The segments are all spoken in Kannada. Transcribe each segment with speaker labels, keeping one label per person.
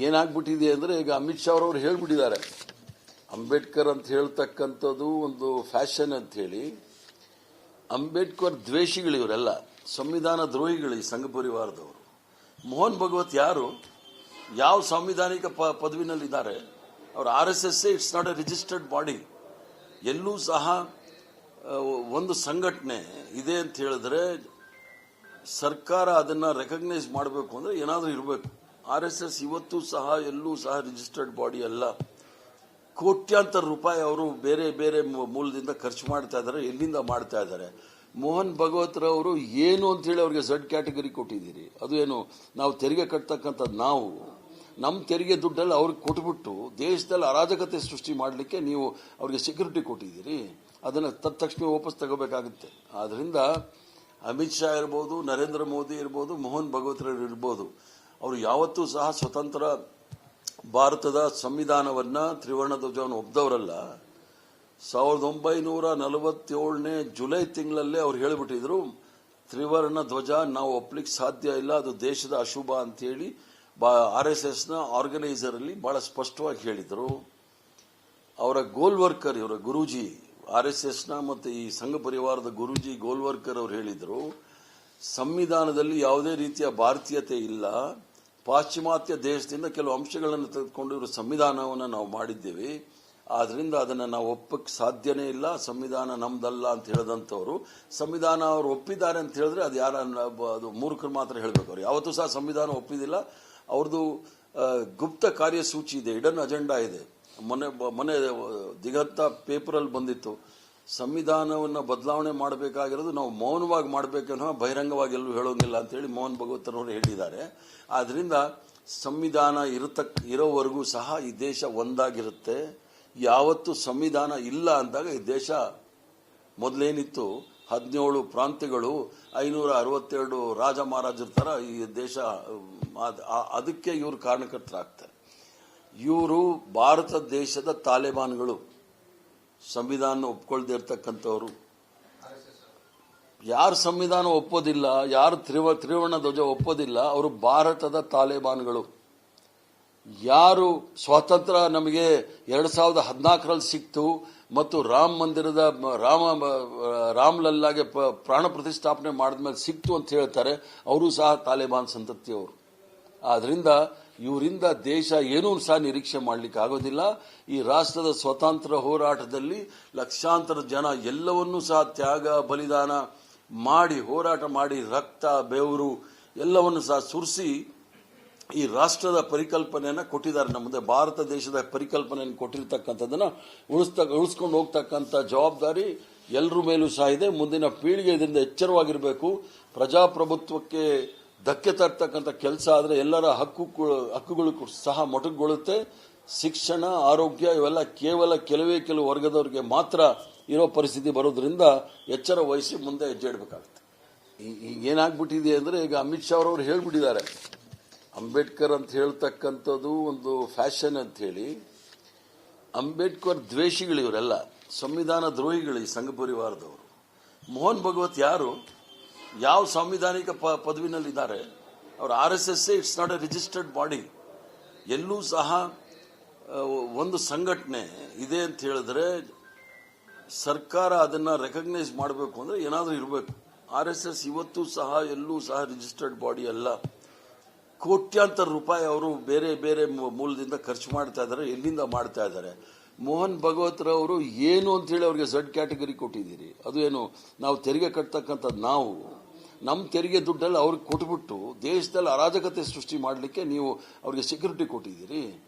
Speaker 1: ಏನಾಗ್ಬಿಟ್ಟಿದೆ ಅಂದರೆ ಈಗ ಅಮಿತ್ ಶಾ ಅವರು ಹೇಳ್ಬಿಟ್ಟಿದ್ದಾರೆ, ಅಂಬೇಡ್ಕರ್ ಅಂತ ಹೇಳ್ತಕ್ಕಂಥದ್ದು ಒಂದು ಫ್ಯಾಷನ್ ಅಂತ ಹೇಳಿ. ಅಂಬೇಡ್ಕರ್ ದ್ವೇಷಿಗಳು ಇವರೆಲ್ಲ, ಸಂವಿಧಾನ ದ್ರೋಹಿಗಳು ಈ ಸಂಘ ಪರಿವಾರದವರು. ಮೋಹನ್ ಭಗವತ್ ಯಾರು, ಯಾವ ಸಾಂವಿಧಾನಿಕ ಪದವಿನಲ್ಲಿದ್ದಾರೆ? ಅವರು RSS it's not A registered body. ಎಲ್ಲೂ ಸಹ ಒಂದು ಸಂಘಟನೆ ಇದೆ ಅಂತ ಹೇಳಿದ್ರೆ ಸರ್ಕಾರ ಅದನ್ನ ರೆಕಗ್ನೈಸ್ ಮಾಡಬೇಕು ಅಂದ್ರೆ ಏನಾದರೂ ಇರಬೇಕು. RSS ಇವತ್ತು ಸಹ ಎಲ್ಲೂ ಸಹ ರಿಜಿಸ್ಟರ್ಡ್ ಬಾಡಿ ಅಲ್ಲ. ಕೋಟ್ಯಾಂತರ ರೂಪಾಯಿ ಅವರು ಬೇರೆ ಬೇರೆ ಮೂಲದಿಂದ ಖರ್ಚು ಮಾಡ್ತಾ ಇದ್ದಾರೆ. ಎಲ್ಲಿಂದ ಮಾಡ್ತಾ ಇದ್ದಾರೆ? ಮೋಹನ್ ಭಗವತ್ರವರು ಏನು ಅಂತ ಹೇಳಿ ಅವ್ರಿಗೆ Z ಕ್ಯಾಟಗರಿ ಕೊಟ್ಟಿದ್ದೀರಿ. ಅದು ಏನು, ನಾವು ತೆರಿಗೆ ಕಟ್ತಕ್ಕಂಥದ್ದು, ನಾವು ನಮ್ಮ ತೆರಿಗೆ ದುಡ್ಡಲ್ಲಿ ಅವ್ರಿಗೆ ಕೊಟ್ಬಿಟ್ಟು ದೇಶದಲ್ಲಿ ಅರಾಜಕತೆ ಸೃಷ್ಟಿ ಮಾಡಲಿಕ್ಕೆ ನೀವು ಅವ್ರಿಗೆ ಸೆಕ್ಯೂರಿಟಿ ಕೊಟ್ಟಿದ್ದೀರಿ. ಅದನ್ನು ತಕ್ಷಣ ವಾಪಸ್ ತಗೋಬೇಕಾಗುತ್ತೆ. ಆದ್ರಿಂದ ಅಮಿತ್ ಶಾ ಇರ್ಬೋದು, ನರೇಂದ್ರ ಮೋದಿ ಇರ್ಬೋದು, ಮೋಹನ್ ಭಗವತ್ರರು ಇರ್ಬೋದು, ಅವರು ಯಾವತ್ತೂ ಸಹ ಸ್ವತಂತ್ರ ಭಾರತದ ಸಂವಿಧಾನವನ್ನ, ತ್ರಿವರ್ಣ ಧ್ವಜವನ್ನು ಒಪ್ಪಿದವರಲ್ಲ. 1947 ಜುಲೈ ತಿಂಗಳಲ್ಲೇ ಅವ್ರು ಹೇಳಿಬಿಟ್ಟಿದ್ರು, ತ್ರಿವರ್ಣ ಧ್ವಜ ನಾವು ಒಪ್ಪಲಿಕ್ಕೆ ಸಾಧ್ಯ ಇಲ್ಲ, ಅದು ದೇಶದ ಅಶುಭ ಅಂತ ಹೇಳಿ RSSನ ಆರ್ಗನೈಸರ್ ಅಲ್ಲಿ ಬಹಳ ಸ್ಪಷ್ಟವಾಗಿ ಹೇಳಿದ್ರು. ಅವರ ಗೋಲ್ವರ್ಕರ್, ಇವರ ಗುರೂಜಿ, RSSನ ಮತ್ತು ಈ ಸಂಘ ಪರಿವಾರದ ಗುರೂಜಿ ಗೋಲ್ವರ್ಕರ್ ಅವರು ಹೇಳಿದ್ರು, ಸಂವಿಧಾನದಲ್ಲಿ ಯಾವುದೇ ರೀತಿಯ ಭಾರತೀಯತೆ ಇಲ್ಲ, ಪಾಶ್ಚಿಮಾತ್ಯ ದೇಶದಿಂದ ಕೆಲವು ಅಂಶಗಳನ್ನು ತೆಗೆದುಕೊಂಡು ಸಂವಿಧಾನವನ್ನು ನಾವು ಮಾಡಿದ್ದೇವೆ, ಆದ್ರಿಂದ ಅದನ್ನು ನಾವು ಒಪ್ಪಕ್ಕೆ ಸಾಧ್ಯನೇ ಇಲ್ಲ, ಸಂವಿಧಾನ ನಮ್ದಲ್ಲ ಅಂತ ಹೇಳಿದಂಥವ್ರು. ಸಂವಿಧಾನ ಅವರು ಒಪ್ಪಿದ್ದಾರೆ ಅಂತ ಹೇಳಿದ್ರೆ ಅದು ಯಾರ, ಅದು ಮೂರ್ಖರು ಮಾತ್ರ ಹೇಳಬೇಕು. ಅವ್ರು ಯಾವತ್ತೂ ಸಹ ಸಂವಿಧಾನ ಒಪ್ಪಿದಿಲ್ಲ. ಅವ್ರದ್ದು ಗುಪ್ತ ಕಾರ್ಯಸೂಚಿ ಇದೆ, ಇಡನ್ ಅಜೆಂಡಾ ಇದೆ. ಮೊನ್ನೆ ದಿಗಂತ ಪೇಪರಲ್ಲಿ ಬಂದಿತ್ತು, ಸಂವಿಧಾನವನ್ನು ಬದಲಾವಣೆ ಮಾಡಬೇಕಾಗಿರೋದು ನಾವು ಮೌನವಾಗಿ ಮಾಡಬೇಕನ್ನೋ, ಬಹಿರಂಗವಾಗಿ ಎಲ್ಲೂ ಹೇಳೋಂಗಿಲ್ಲ ಅಂತ ಹೇಳಿ ಮೋಹನ್ ಭಗವತ್ರವರು ಹೇಳಿದ್ದಾರೆ. ಆದ್ರಿಂದ ಸಂವಿಧಾನ ಇರೋವರೆಗೂ ಸಹ ಈ ದೇಶ ಒಂದಾಗಿರುತ್ತೆ. ಯಾವತ್ತು ಸಂವಿಧಾನ ಇಲ್ಲ ಅಂದಾಗ ಈ ದೇಶ ಮೊದಲೇನಿತ್ತು 17 ಪ್ರಾಂತ್ಯಗಳು, 562 ರಾಜ ಮಹಾರಾಜರ ತರ ಈ ದೇಶ, ಅದಕ್ಕೆ ಇವರು ಕಾರಣಕರ್ತರಾಗ್ತಾರೆ. ಇವರು ಭಾರತ ದೇಶದ ತಾಲಿಬಾನ್ಗಳು, ಸಂವಿಧಾನ ಒಪ್ಕೊಳ್ದೇ ಇರ್ತಕ್ಕಂಥವ್ರು. ಯಾರು ಸಂವಿಧಾನ ಒಪ್ಪೋದಿಲ್ಲ, ಯಾರು ತ್ರಿವರ್ಣ ಧ್ವಜ ಒಪ್ಪೋದಿಲ್ಲ, ಅವರು ಭಾರತದ ತಾಲಿಬಾನ್ಗಳು. ಯಾರು ಸ್ವಾತಂತ್ರ್ಯ ನಮಗೆ 2014ರಲ್ಲಿ ಸಿಕ್ತು ಮತ್ತು ರಾಮ ಮಂದಿರದ ರಾಮ್ಲಲ್ಲಾಗೆ ಪ್ರಾಣ ಪ್ರತಿಷ್ಠಾಪನೆ ಮಾಡಿದ್ಮೇಲೆ ಸಿಕ್ತು ಅಂತ ಹೇಳ್ತಾರೆ, ಅವರು ಸಹ ತಾಲಿಬಾನ್ ಸಂತತಿಯವರು. ಆದ್ರಿಂದ ಇವರಿಂದ ದೇಶ ಏನೂ ಸಹ ನಿರೀಕ್ಷೆ ಮಾಡಲಿಕ್ಕೆ ಆಗೋದಿಲ್ಲ. ಈ ರಾಷ್ಟ್ರದ ಸ್ವಾತಂತ್ರ್ಯ ಹೋರಾಟದಲ್ಲಿ ಲಕ್ಷಾಂತರ ಜನ ಎಲ್ಲವನ್ನೂ ಸಹ ತ್ಯಾಗ ಬಲಿದಾನ ಮಾಡಿ, ಹೋರಾಟ ಮಾಡಿ, ರಕ್ತ ಬೆವರು ಎಲ್ಲವನ್ನು ಸಹ ಸುರಿಸಿ ಈ ರಾಷ್ಟ್ರದ ಪರಿಕಲ್ಪನೆಯನ್ನ ಕೊಟ್ಟಿದ್ದಾರೆ. ನಮ್ಮದೇ ಭಾರತ ದೇಶದ ಪರಿಕಲ್ಪನೆಯನ್ನು ಕೊಟ್ಟಿರ್ತಕ್ಕಂಥದ್ದನ್ನ ಉಳಿಸ್ಕೊಂಡು ಹೋಗ್ತಕ್ಕಂಥ ಜವಾಬ್ದಾರಿ ಎಲ್ಲರ ಮೇಲೂ ಸಹ ಇದೆ. ಮುಂದಿನ ಪೀಳಿಗೆ ಇದರಿಂದ ಎಚ್ಚರವಾಗಿರಬೇಕು. ಪ್ರಜಾಪ್ರಭುತ್ವಕ್ಕೆ ಧಕ್ಕೆ ತರ್ತಕ್ಕಂಥ ಕೆಲಸ ಆದರೆ ಎಲ್ಲರ ಹಕ್ಕುಗಳು ಸಹ ಮೊಟಕುಗೊಳ್ಳುತ್ತೆ. ಶಿಕ್ಷಣ, ಆರೋಗ್ಯ ಇವೆಲ್ಲ ಕೇವಲ ಕೆಲವು ವರ್ಗದವರಿಗೆ ಮಾತ್ರ ಇರೋ ಪರಿಸ್ಥಿತಿ ಬರೋದ್ರಿಂದ ಎಚ್ಚರ ವಹಿಸಿ ಮುಂದೆ ಹೆಜ್ಜೆ ಇಡಬೇಕಾಗುತ್ತೆ. ಏನಾಗ್ಬಿಟ್ಟಿದೆ ಅಂದರೆ ಈಗ ಅಮಿತ್ ಶಾ ಅವರು ಹೇಳ್ಬಿಟ್ಟಿದ್ದಾರೆ, ಅಂಬೇಡ್ಕರ್ ಅಂತ ಹೇಳ್ತಕ್ಕಂಥದ್ದು ಒಂದು ಫ್ಯಾಷನ್ ಅಂತ ಹೇಳಿ. ಅಂಬೇಡ್ಕರ್ ದ್ವೇಷಿಗಳು ಇವರೆಲ್ಲ, ಸಂವಿಧಾನ ದ್ರೋಹಿಗಳು ಈ ಸಂಘ ಪರಿವಾರದವರು. ಮೋಹನ್ ಭಗವತ್ ಯಾರು, ಯಾವ ಸಾಂವಿಧಾನಿಕ ಪದವಿನಲ್ಲಿದ್ದಾರೆ? ಅವರು RSS it's not A registered body. ಎಲ್ಲೂ ಸಹ ಒಂದು ಸಂಘಟನೆ ಇದೆ ಅಂತ ಹೇಳಿದ್ರೆ ಸರ್ಕಾರ ಅದನ್ನ ರೆಕಗ್ನೈಸ್ ಮಾಡಬೇಕು ಅಂದ್ರೆ ಏನಾದರೂ ಇರಬೇಕು. RSS ಇವತ್ತು ಸಹ ಎಲ್ಲೂ ಸಹ ರಿಜಿಸ್ಟರ್ಡ್ ಬಾಡಿ ಅಲ್ಲ. ಕೋಟ್ಯಾಂತರ ರೂಪಾಯಿ ಅವರು ಬೇರೆ ಬೇರೆ ಮೂಲದಿಂದ ಖರ್ಚು ಮಾಡ್ತಾ ಇದ್ದಾರೆ. ಎಲ್ಲಿಂದ ಮಾಡ್ತಾ ಇದ್ದಾರೆ? ಮೋಹನ್ ಭಗವತ್ರವರು ಏನು ಅಂತ ಹೇಳಿ ಅವ್ರಿಗೆ Z ಕ್ಯಾಟಗರಿ ಕೊಟ್ಟಿದ್ದೀರಿ. ಅದು ಏನು, ನಾವು ತೆರಿಗೆ ಕಟ್ತಕ್ಕಂಥದ್ದು, ನಾವು ನಮ್ಮ ತೆರಿಗೆ ದುಡ್ಡಲ್ಲಿ ಅವ್ರಿಗೆ ಕೊಟ್ಬಿಟ್ಟು ದೇಶದಲ್ಲಿ ಅರಾಜಕತೆ ಸೃಷ್ಟಿ ಮಾಡಲಿಕ್ಕೆ ನೀವು ಅವ್ರಿಗೆ ಸೆಕ್ಯೂರಿಟಿ ಕೊಟ್ಟಿದ್ದೀರಿ.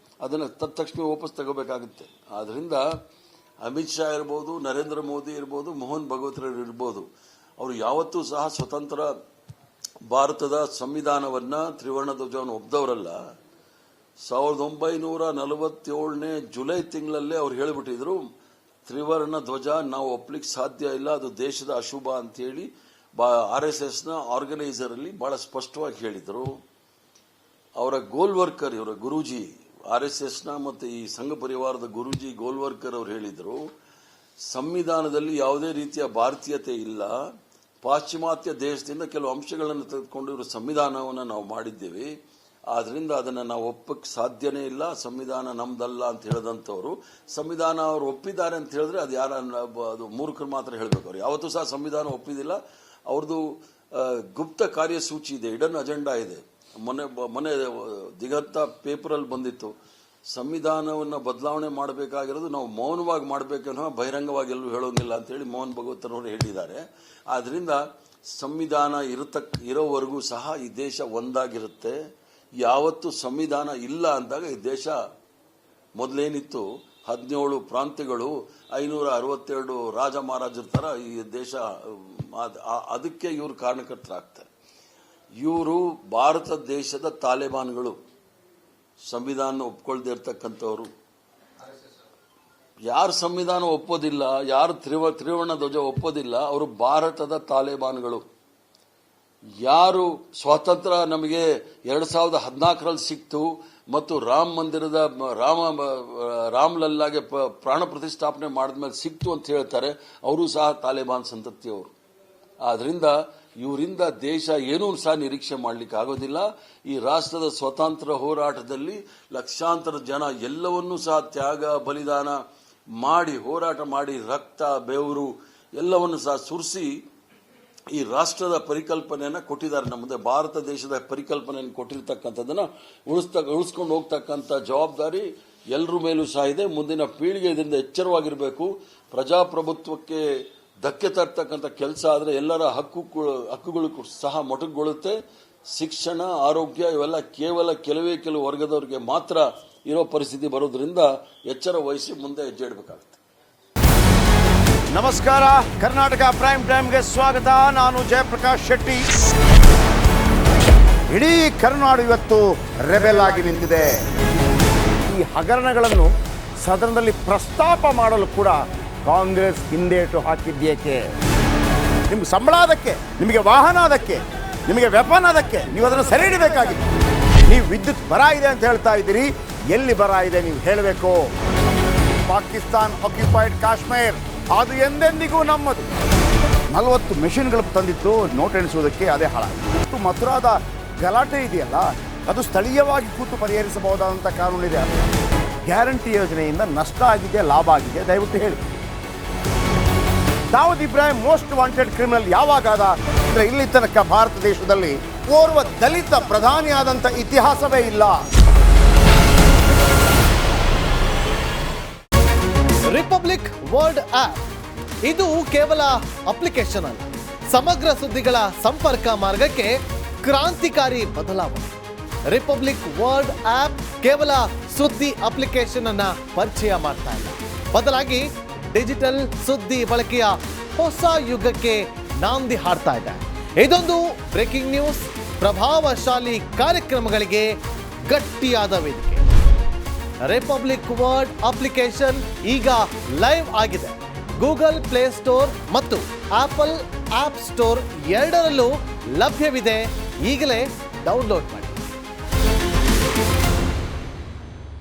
Speaker 1: ಅದನ್ನು ತಕ್ಷಣ ವಾಪಸ್ ತಗೋಬೇಕಾಗುತ್ತೆ. ಆದ್ರಿಂದ ಅಮಿತ್ ಶಾ ಇರ್ಬೋದು, ನರೇಂದ್ರ ಮೋದಿ ಇರ್ಬೋದು, ಮೋಹನ್ ಭಗವತ್ರರು ಇರ್ಬೋದು, ಅವರು ಯಾವತ್ತೂ ಸಹ ಸ್ವತಂತ್ರ ಭಾರತದ ಸಂವಿಧಾನವನ್ನ, ತ್ರಿವರ್ಣ ಧ್ವಜವನ್ನು ಒಪ್ಪಿದವರಲ್ಲ. 1947 ಜುಲೈ ತಿಂಗಳಲ್ಲೇ ಅವ್ರು ಹೇಳಿಬಿಟ್ಟಿದ್ರು, ತ್ರಿವರ್ಣ ಧ್ವಜ ನಾವು ಒಪ್ಪಲಿಕ್ಕೆ ಸಾಧ್ಯ ಇಲ್ಲ, ಅದು ದೇಶದ ಅಶುಭ ಅಂತ ಹೇಳಿ RSSನ ಆರ್ಗನೈಸರ್ ಅಲ್ಲಿ ಬಹಳ ಸ್ಪಷ್ಟವಾಗಿ ಹೇಳಿದ್ರು. ಅವರ ಗೋಲ್ವರ್ಕರ್, ಇವರ ಗುರೂಜಿ, RSSನ ಮತ್ತು ಈ ಸಂಘ ಪರಿವಾರದ ಗುರೂಜಿ ಗೋಲ್ವರ್ಕರ್ ಅವರು ಹೇಳಿದ್ರು, ಸಂವಿಧಾನದಲ್ಲಿ ಯಾವುದೇ ರೀತಿಯ ಭಾರತೀಯತೆ ಇಲ್ಲ, ಪಾಶ್ಚಿಮಾತ್ಯ ದೇಶದಿಂದ ಕೆಲವು ಅಂಶಗಳನ್ನು ತೆಗೆದುಕೊಂಡು ಸಂವಿಧಾನವನ್ನು ನಾವು ಮಾಡಿದ್ದೇವೆ, ಆದ್ರಿಂದ ಅದನ್ನು ನಾವು ಒಪ್ಪಕ್ಕೆ ಸಾಧ್ಯನೇ ಇಲ್ಲ. ಸಂವಿಧಾನ ನಮ್ದಲ್ಲ ಅಂತ ಹೇಳಿದಂಥವ್ರು ಸಂವಿಧಾನ ಅವರು ಒಪ್ಪಿದ್ದಾರೆ ಅಂತ ಹೇಳಿದ್ರೆ ಅದು ಅದು ಮೂರ್ಖರು ಮಾತ್ರ ಹೇಳಬೇಕು. ಅವ್ರು ಯಾವತ್ತೂ ಸಹ ಸಂವಿಧಾನ ಒಪ್ಪಿದಿಲ್ಲ. ಅವ್ರದ್ದು ಗುಪ್ತ ಕಾರ್ಯಸೂಚಿ ಇದೆ, ಹಿಡನ್ ಅಜೆಂಡಾ ಇದೆ. ಮೊನ್ನೆ ದಿಗಂತ ಪೇಪರಲ್ಲಿ ಬಂದಿತ್ತು, ಸಂವಿಧಾನವನ್ನು ಬದಲಾವಣೆ ಮಾಡಬೇಕಾಗಿರೋದು ನಾವು ಮೌನವಾಗಿ ಮಾಡಬೇಕನ್ನೋ ಬಹಿರಂಗವಾಗಿ ಎಲ್ಲೂ ಹೇಳೋಂಗಿಲ್ಲ ಅಂತೇಳಿ ಮೋಹನ್ ಭಗವತರವರು ಹೇಳಿದ್ದಾರೆ. ಆದ್ರಿಂದ ಸಂವಿಧಾನ ಇರೋವರೆಗೂ ಸಹ ಈ ದೇಶ ಒಂದಾಗಿರುತ್ತೆ. ಯಾವತ್ತು ಸಂವಿಧಾನ ಇಲ್ಲ ಅಂದಾಗ ಈ ದೇಶ ಮೊದಲೇನಿತ್ತು 17 ಪ್ರಾಂತ್ಯಗಳು 562 ರಾಜ ಮಹಾರಾಜರ ತರ ಈ ದೇಶ, ಅದಕ್ಕೆ ಇವರು ಕಾರಣಕರ್ತರಾಗ್ತಾರೆ. ಇವರು ಭಾರತ ದೇಶದ ತಾಲಿಬಾನ್ಗಳು, ಸಂವಿಧಾನ ಒಪ್ಕೊಳ್ದೇ ಇರ್ತಕ್ಕಂಥವ್ರು. ಯಾರು ಸಂವಿಧಾನ ಒಪ್ಪೋದಿಲ್ಲ, ಯಾರು ತ್ರಿವರ್ಣ ಧ್ವಜ ಒಪ್ಪೋದಿಲ್ಲ, ಅವರು ಭಾರತದ ತಾಲಿಬಾನ್ಗಳು. ಯಾರು ಸ್ವಾತಂತ್ರ್ಯ ನಮಗೆ 2014ರಲ್ಲಿ ಸಿಕ್ತು ಮತ್ತು ರಾಮ ಮಂದಿರದ ರಾಮ್ಲಲ್ಲಾಗೆ ಪ್ರಾಣ ಪ್ರತಿಷ್ಠಾಪನೆ ಮಾಡಿದ್ಮೇಲೆ ಸಿಕ್ತು ಅಂತ ಹೇಳ್ತಾರೆ, ಅವರು ಸಹ ತಾಲಿಬಾನ್ ಸಂತತಿಯವರು. ಆದ್ರಿಂದ ಇವರಿಂದ ದೇಶ ಏನೂ ಸಹ ನಿರೀಕ್ಷೆ ಮಾಡಲಿಕ್ಕೆ ಆಗೋದಿಲ್ಲ. ಈ ರಾಷ್ಟ್ರದ ಸ್ವಾತಂತ್ರ್ಯ ಹೋರಾಟದಲ್ಲಿ ಲಕ್ಷಾಂತರ ಜನ ಎಲ್ಲವನ್ನೂ ಸಹ ತ್ಯಾಗ ಬಲಿದಾನ ಮಾಡಿ ಹೋರಾಟ ಮಾಡಿ ರಕ್ತ ಬೆವರು ಎಲ್ಲವನ್ನು ಸಹ ಸುರಿಸಿ ಈ ರಾಷ್ಟ್ರದ ಪರಿಕಲ್ಪನೆಯನ್ನ ಕೊಟ್ಟಿದ್ದಾರೆ. ನಮ್ಮದೇ ಭಾರತ ದೇಶದ ಪರಿಕಲ್ಪನೆಯನ್ನು ಕೊಟ್ಟಿರ್ತಕ್ಕಂಥದ್ದನ್ನ ಉಳಿಸ್ಕೊಂಡು ಹೋಗ್ತಕ್ಕಂಥ ಜವಾಬ್ದಾರಿ ಎಲ್ಲರ ಮೇಲೂ ಸಹ ಇದೆ. ಮುಂದಿನ ಪೀಳಿಗೆ ಇದರಿಂದ ಎಚ್ಚರವಾಗಿರಬೇಕು. ಪ್ರಜಾಪ್ರಭುತ್ವಕ್ಕೆ ಧಕ್ಕೆ ತರ್ತಕ್ಕಂಥ ಕೆಲಸ ಆದರೆ ಎಲ್ಲರ ಹಕ್ಕುಗಳು ಸಹ ಮೊಟಕುಗೊಳ್ಳುತ್ತೆ. ಶಿಕ್ಷಣ, ಆರೋಗ್ಯ ಇವೆಲ್ಲ ಕೇವಲ ಕೆಲವು ವರ್ಗದವರಿಗೆ ಮಾತ್ರ ಇರೋ ಪರಿಸ್ಥಿತಿ ಬರೋದ್ರಿಂದ ಎಚ್ಚರ ವಹಿಸಿ ಮುಂದೆ ಹೆಜ್ಜೆ ಇಡಬೇಕಾಗುತ್ತೆ.
Speaker 2: ನಮಸ್ಕಾರ, ಕರ್ನಾಟಕ ಪ್ರೈಮ್ ಟೈಮ್ಗೆ ಸ್ವಾಗತ. ನಾನು ಜಯಪ್ರಕಾಶ್ ಶೆಟ್ಟಿ. ಇಡೀ ಕರ್ನಾಡು ಇವತ್ತು ರೆಬೆಲ್ ಆಗಿ ನಿಂತಿದೆ. ಈ ಹಗರಣಗಳನ್ನು ಸದನದಲ್ಲಿ ಪ್ರಸ್ತಾಪ ಮಾಡಲು ಕೂಡ ಕಾಂಗ್ರೆಸ್ ಹಿಂದೇಟು ಹಾಕಿದ್ದೇಕೆ? ನಿಮ್ಗೆ ಸಂಬಳ ಅದಕ್ಕೆ, ನಿಮಗೆ ವಾಹನ ಅದಕ್ಕೆ, ನಿಮಗೆ ವೆಪನ್ ಅದಕ್ಕೆ, ನೀವು ಅದನ್ನು ಸೆರೆ ಹಿಡಿಬೇಕಾಗಿತ್ತು. ನೀವು ವಿದ್ಯುತ್ ಬರ ಇದೆ ಅಂತ ಹೇಳ್ತಾ ಇದ್ದೀರಿ, ಎಲ್ಲಿ ಬರ ಇದೆ ನೀವು ಹೇಳಬೇಕು. ಪಾಕಿಸ್ತಾನ್ ಆಕ್ಯುಪೈಡ್ ಕಾಶ್ಮೀರ್ ಅದು ಎಂದೆಂದಿಗೂ ನಮ್ಮದು. 40 ಮೆಷಿನ್ಗಳು ತಂದಿತ್ತು ನೋಟ್ ಎಣಿಸುವುದಕ್ಕೆ, ಅದೇ ಹಾಳಾಗಿದೆ. ಮಥುರಾದ ಗಲಾಟೆ ಇದೆಯಲ್ಲ, ಅದು ಸ್ಥಳೀಯವಾಗಿ ಕೂತು ಪರಿಹರಿಸಬಹುದಾದಂಥ ಕಾನೂನಿದೆ. ಗ್ಯಾರಂಟಿ ಯೋಜನೆಯಿಂದ ನಷ್ಟ ಆಗಿದೆ, ಲಾಭ ಆಗಿದೆ, ದಯವಿಟ್ಟು ಹೇಳಿ. Dawood Ibrahim most wanted criminal ಯಾವಾಗಾದ ಅಂದರೆ ಇಲ್ಲಿ ತನಕ ಭಾರತ ದೇಶದಲ್ಲಿ ಓರ್ವ ದಲಿತ ಪ್ರಧಾನಿಯಾದಂಥ ಇತಿಹಾಸವೇ ಇಲ್ಲ.
Speaker 3: ರಿಪಬ್ಲಿಕ್ ವರ್ಲ್ಡ್ ಆಪ್ ಇದು ಕೇವಲ ಅಪ್ಲಿಕೇಶನ್ ಅಲ್ಲ, ಸಮಗ್ರ ಸುದ್ದಿಗಳ ಸಂಪರ್ಕ ಮಾರ್ಗಕ್ಕೆ ಕ್ರಾಂತಿಕಾರಿ ಬದಲಾವಣೆ. ರಿಪಬ್ಲಿಕ್ ವರ್ಲ್ಡ್ ಆಪ್ ಕೇವಲ ಸುದ್ದಿ ಅಪ್ಲಿಕೇಶನ್ ಅನ್ನ ಪರಿಚಯ ಮಾಡ್ತಾ ಇಲ್ಲ, ಬದಲಾಗಿ ಡಿಜಿಟಲ್ ಸುದ್ದಿ ಬಳಕೆಯ ಹೊಸ ಯುಗಕ್ಕೆ ನಾಂದಿ ಹಾಡ್ತಾ ಇದೆ. ಇದೊಂದು ಬ್ರೇಕಿಂಗ್ ನ್ಯೂಸ್, ಪ್ರಭಾವಶಾಲಿ ಕಾರ್ಯಕ್ರಮಗಳಿಗೆ ಗಟ್ಟಿಯಾದ ವೇದಿಕೆ. ರಿಪಬ್ಲಿಕ್ ವರ್ಲ್ಡ್ ಅಪ್ಲಿಕೇಶನ್ ಈಗ ಲೈವ್ ಆಗಿದೆ. ಗೂಗಲ್ ಪ್ಲೇ ಸ್ಟೋರ್ ಮತ್ತು ಆಪಲ್ ಆಪ್ ಸ್ಟೋರ್ ಎರಡರಲ್ಲೂ ಲಭ್ಯವಿದೆ. ಈಗಲೇ ಡೌನ್ಲೋಡ್ ಮಾಡಿ.